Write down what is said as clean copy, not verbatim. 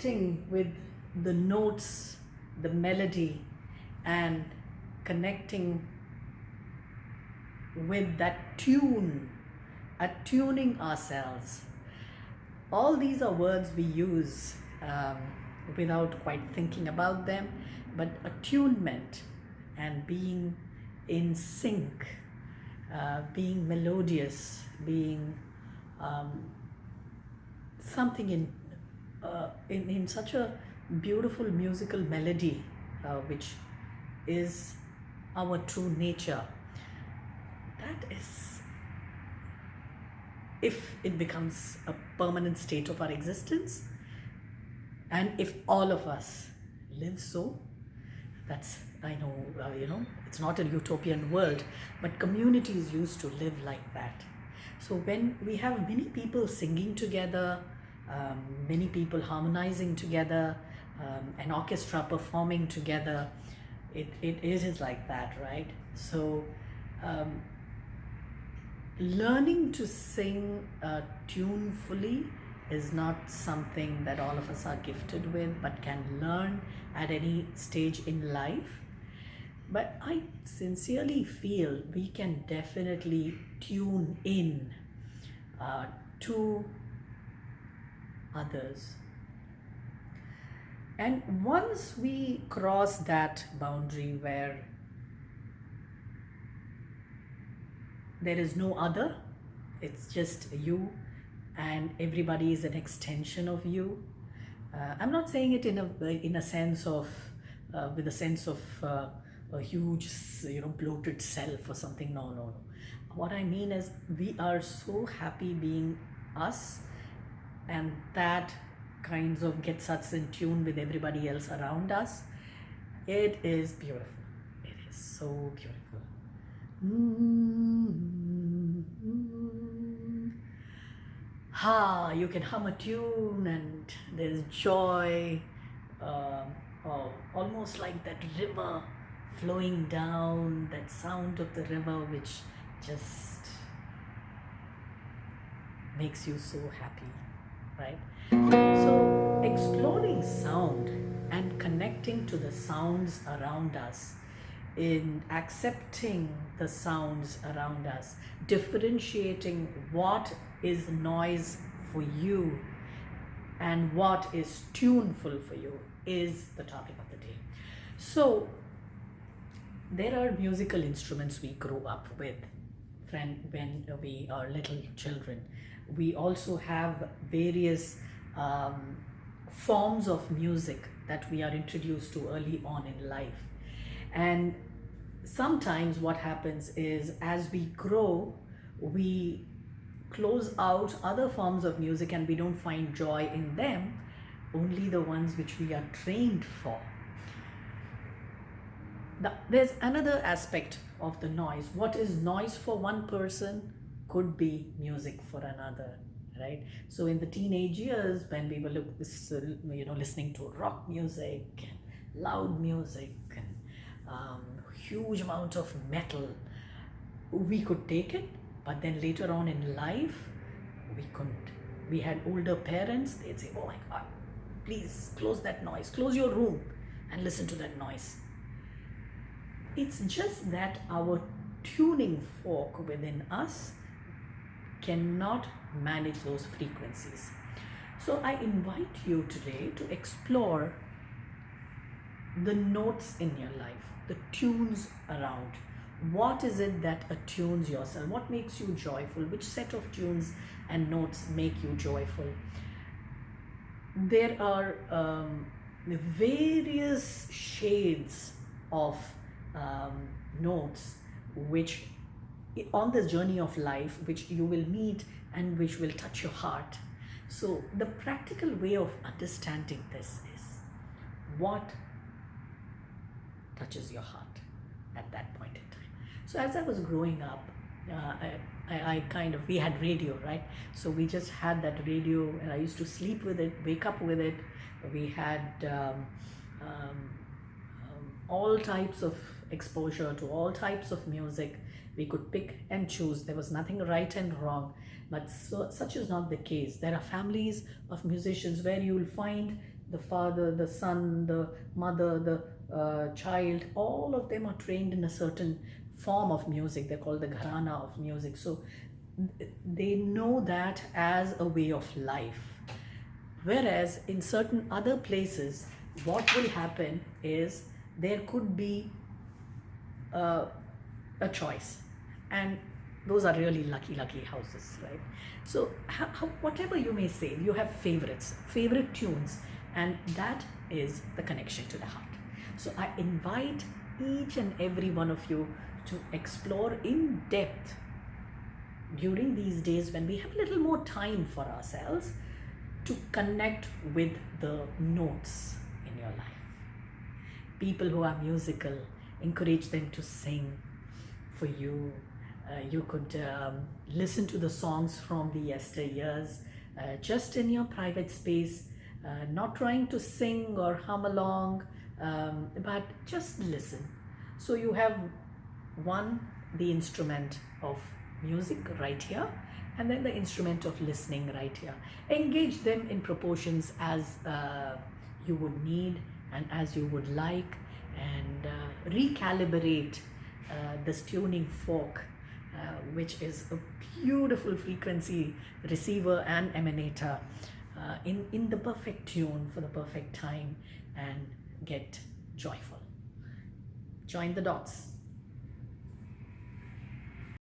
connecting with the notes, the melody, and connecting with that tune, attuning ourselves. All these are words we use without quite thinking about them, but attunement and being in sync, being melodious, being something in such a beautiful musical melody, which is our true nature. That is, if it becomes a permanent state of our existence, and if all of us live so, that's, I know, it's not a utopian world, but communities used to live like that. So when we have many people singing together, many people harmonizing together, an orchestra performing together, it is like that, right? So learning to sing tunefully is not something that all of us are gifted with, but can learn at any stage in life. But I sincerely feel we can definitely tune in to others. And once we cross that boundary where there is no other, it's just you, and everybody is an extension of you. I'm not saying it in a sense of with a sense of a huge, bloated self or something. No, no, no. What I mean is we are so happy being us, and that kinds of gets us in tune with everybody else around us. It is beautiful. It is so beautiful. You can hum a tune and there's joy, almost like that river flowing down, that sound of the river which just makes you so happy, right? So exploring sound and connecting to the sounds around us, in accepting the sounds around us, differentiating what is noise for you and what is tuneful for you, is the topic of the day. So there are musical instruments we grow up with when we are little children. We also have various forms of music that we are introduced to early on in life. And sometimes what happens is, as we grow, we close out other forms of music and we don't find joy in them, only the ones which we are trained for. There's another aspect of the noise. What is noise for one person could be music for another, right? So in the teenage years, when we were listening to rock music and loud music and huge amount of metal, we could take it. But then later on in life, we couldn't. We had older parents, they'd say, oh my God, please close that noise, close your room and listen to that noise. It's just that our tuning fork within us cannot manage those frequencies. So I invite you today to explore the notes in your life, the tunes around. What is it that attunes yourself? What makes you joyful? Which set of tunes and notes make you joyful? There are various shades of notes which, on this journey of life, which you will meet and which will touch your heart. So the practical way of understanding this is, what touches your heart at that point in time. So as I was growing up, we had radio, right? So we just had that radio, and I used to sleep with it, wake up with it. We had all types of exposure to all types of music. We could pick and choose. There was nothing right and wrong, but such is not the case. There are families of musicians where you will find the father, the son, the mother, the child, all of them are trained in a certain form of music. They're called the gharana of music. So they know that as a way of life. Whereas in certain other places, what will happen is there could be a choice, and those are really lucky houses, right? So whatever you may say, you have favorites, favorite tunes, and that is the connection to the heart. So I invite each and every one of you to explore in depth during these days when we have a little more time for ourselves, to connect with the notes in your life. People who are musical, encourage them to sing for you. You could listen to the songs from the yesteryears, just in your private space, not trying to sing or hum along, but just listen. So you have one, the instrument of music right here, and then the instrument of listening right here. Engage them in proportions as you would need and as you would like, and recalibrate this tuning fork, which is a beautiful frequency receiver and emanator, in the perfect tune for the perfect time, and get joyful. Join the dots.